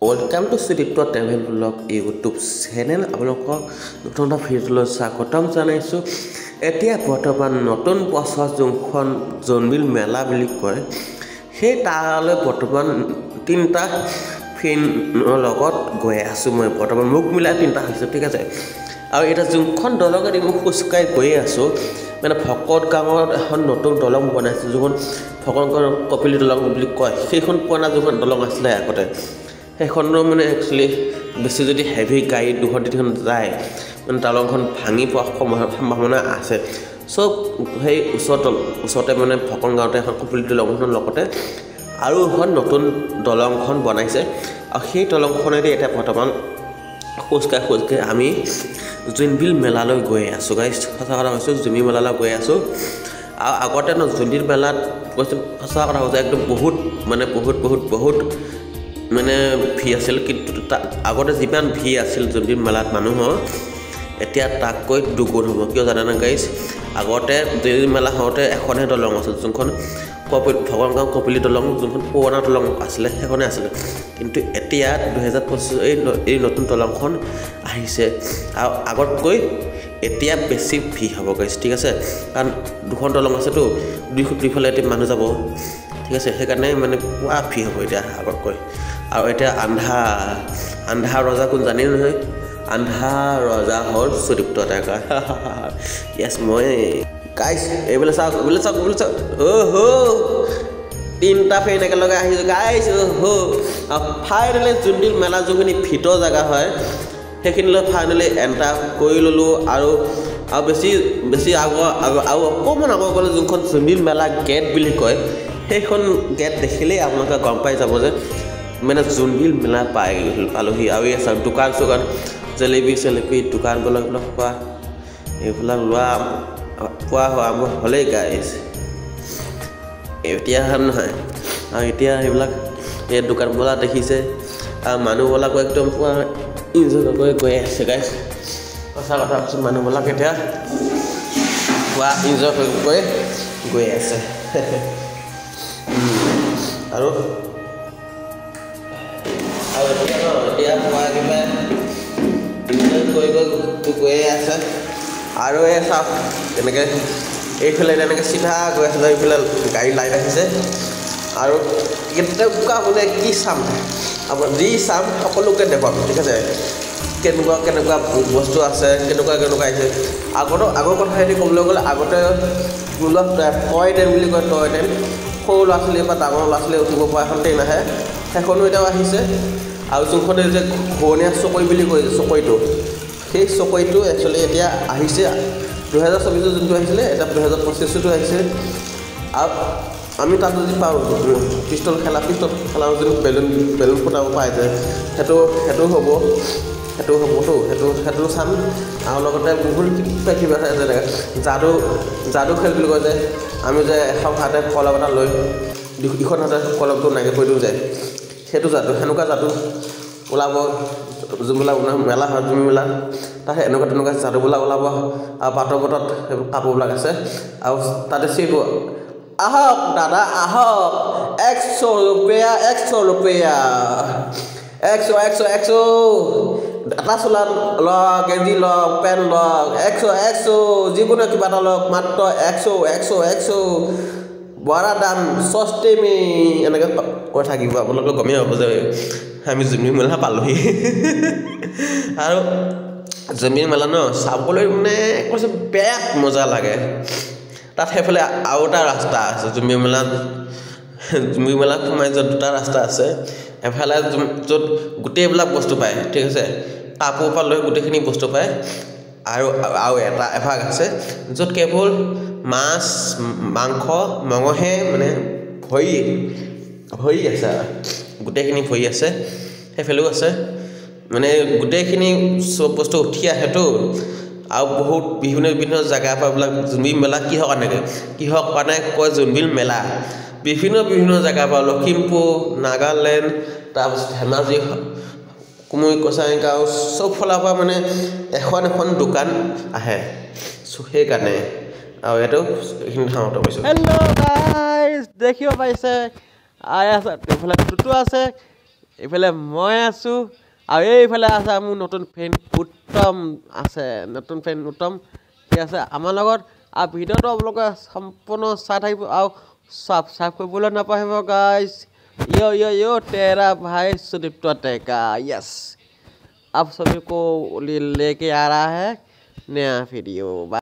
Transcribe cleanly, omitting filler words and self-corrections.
Welcome to Sudipto Travel Vlog YouTube channel. আপোনালোকক নতুন এটা ভিডিঅ'লৈ স্বাগতম জনাইছো। এতিয়া বৰ্তমান নতুন বছৰ যোনখন জোনবিল মেলা বুলি কয় সেই তালৈ বৰ্তমান তিনটা ফ্ৰেণ্ডৰ লগত গৈ আছো মই বৰ্তমান মুখ মিলাই তিনটা হৈছে ঠিক আছে আৰু এটা যোনখন দলঙেদি মই খোজকাই গৈ আছো মানে ভকত গাঁৱত এখন নতুন দলং বনাইছে যোন ভকত কপিলি দলং বুলি কয় সেইখন পুৰণা যোনখন দলং আছিলে আগতে সেইখনৰ মানে একচুয়ালি বেছি যদি হেভি গাড়ী দুখন যায় মানে দলংখন ভাঙি পোৱাৰ সম্ভাৱনা আছে সব সেই ওচৰতে মানে ভকত গাঁৱতে এখন কপিলি দলংখনৰ লগতে আৰু এখন নতুন দলংখন বনাইছে আৰু সেই দলংখনেদি এটা বৰ্তমান খোজকাই আমি জোনবিল মেলালৈ গৈ আছো গাইছ সঁচা কথা কৈছো জোনবিল মেলালৈ গৈ আছো আৰু আগতে জোনবিল মেলাত কৈছো সঁচা কথা কৈছো একদম বহুত মানে ভি আছিল কিন্তু আগতে যিমান ভি আছিল জোনবিল মেলাত মানুহৰ এতিয়া তাককৈ দুগুণ হ'ব কিয় জানা না গাইছ আগতে জোনবিল মেলা হওঁতে এখনহে দলং আছিল যোনখন ভগৱান গাঁও কপিলি দলং যোনখন পুৰণা দলং আছিলে সেইখনে আছিলে কিন্তু এতিয়া 2025 এই নতুন দলংখন আহিছে আৰু আগতকৈ এতিয়া বেছি ভি হ'ব গাইছ ঠিক আছে কাৰণ দুখন দলং আছেতো দুইফালে মানুহ যাব ঠিক আছে সেইকাৰণে মানে পুৰা ভি হ'ব এতিয়া আগতকৈ আৰু এতিয়া আন্ধা ৰজা কোন জানি নহয় আন্ধা ৰজা হ'ল সুদীপ্ত ডেকা ইয়েছ মই গাইছ এইবিলাক চাওক ওহো তিনটা ফেন একেলগে আহিছো গাইছ ওহো ফাইনেলি জোনবিল মেলা যোনখিনি ভিতৰ জেগা হয় সেইখিনিলৈ ফাইনেলি এণ্টাৰ কৰি ল'লোঁ আৰু বেছি আৰু অকণমান আগৰ গ'লে যোনখন জোনবিল মেলা গেট বুলি কয় সেইখন গেট দেখিলেই আপোনালোকে গম পাই যাব যে মানে জোনবিল মেলা পালোহি আৰু এই চাওক দোকান চোকান জেলেপি দোকানবিলাক খোৱা এইবিলাক লোৱা পোৱা হোৱা হ'লেই গাইছ এতিয়া নহয় আৰু এতিয়া সেইবিলাক এই দোকানবিলাক দেখিছে আৰু মানুহবিলাকো একদম পুৰা ইনজয় কৰি গৈ আছে গাইছ সঁচা কথা কৈছোঁ মানুহবিলাক এতিয়া পুৰা ইনজয় কৰি গৈ আছে আৰু এতিয়া পুৱা কিবা গৈ আছে আৰু এই চাওক তেনেকৈ এইফালে তেনেকৈ চিধা গৈ আছে এইফালে গাড়ী লাইন আহিছে আৰু কেনেকুৱা বোলে কি চাম আপোনাৰ যি চাম সকলোকে দেখুৱাম ঠিক আছে কেনেকুৱা বস্তু আছে কেনেকুৱা আহিছে আগৰ কথা এটি ক'বলৈ গ'লে আগতে টয় ট্ৰেইন বুলি কয় টয় ট্ৰেইন সৰু ল'ৰা ছোৱালী বা ডাঙৰ ল'ৰা ছোৱালী উঠিব পৰা এখন ট্ৰেইন আহে সেইখনো এতিয়াও আহিছে আৰু যোনখনে যে ঘূৰণীয়া চকৰি বুলি কয় চকৰিটো সেই চকৰিটো একচুৱেলি এতিয়া আহিছে 2024 যোনটো আহিছিলে এতিয়া 2025টো আহিছে আৰু আমি তাত যদি পাওঁ পিষ্টল খেলা যদি বেলুন ফুটাব পাই যায় সেইটো হ'বতো সেইটো চাম আৰু লগতে বহুত কিবা যেনেকৈ যাদু খেল বুলি কয় যে আমি যে এখন হাতে কলম এটা লৈ ইখন হাতে কলমটো নাইকিয়া কৰি দিওঁ যায় সেইটো সেনেকুৱা যাদু ওলাব যোনবিলাক মেলা হয় জোনবিল মেলা তাত তেনেকুৱা যাদুবিলাক ওলাব আৰু বাটৰ পথত সেইবোৰ কাপোৰবিলাক আছে আৰু তাতে চিৰিব আহক দাদা আহক 100 रुपया 100 এটা চোলা লওক গেঞ্জি লওক পেণ্ট লওক 100 যিকোনো কিবা এটা লওক মাত্ৰ 100 বৰা দাম সস্তে মে এনেকৈ কৈ থাকিব আপোনালোকে গমেই হ'ব যে আমি জোনবিল মেলা পালোহি আৰু জোনবিল মেলা ন চাবলৈ মানে কৈছে বেয়া মজা লাগে তাত সেইফালে আৰু এটা ৰাস্তা আছে জোনবিল মেলাত সোমাই যোৱা দুটা ৰাস্তা আছে এফালে য'ত গোটেইবিলাক বস্তু পায় ঠিক আছে কাপোৰ পৰা লৈ গোটেইখিনি বস্তু পায় আৰু এটা এভাগ আছে য'ত কেৱল মাছ মাংস মঙহে মানে ভৰি আছে গোটেইখিনি ভৰি আছে সেইফালেও আছে মানে গোটেইখিনি চব বস্তু উঠি আহেতো আৰু বহুত বিভিন্ন জেগাৰ পৰা বিলাক জোনবিল মেলা কিহৰ কাৰণে কয় জোনবিল মেলা বিভিন্ন জেগাৰ পৰা লখিমপুৰ নাগালেণ্ড তাৰপিছত ধেমাজি কুমুৰি কছাৰী গাঁও চব ফালৰ পৰা মানে এখন দোকান আহে সেইকাৰণে আৰু এইটো এইখিনি ঠাইতে কৈছোঁ হেল্ল' গাইজ দেখিব পাইছে এইফালে টুটু আছে এইফালে মই আছোঁ আৰু এইফালে আছে মোৰ নতুন ফ্ৰেণ্ড উত্তম আছে নতুন ফ্ৰেণ্ড উত্তম ঠিক আছে আমাৰ লগত আৰু ভিডিঅ'টো আপোনালোকে সম্পূৰ্ণ চাই থাকিব আৰু ছাবস্ক্ৰাইব কৰিবলৈ নাপাহৰিব গাইজ यो तेरा भाई सुदीप्त टेका यस आप सभी को लेके आ रहा है नया वीडियो।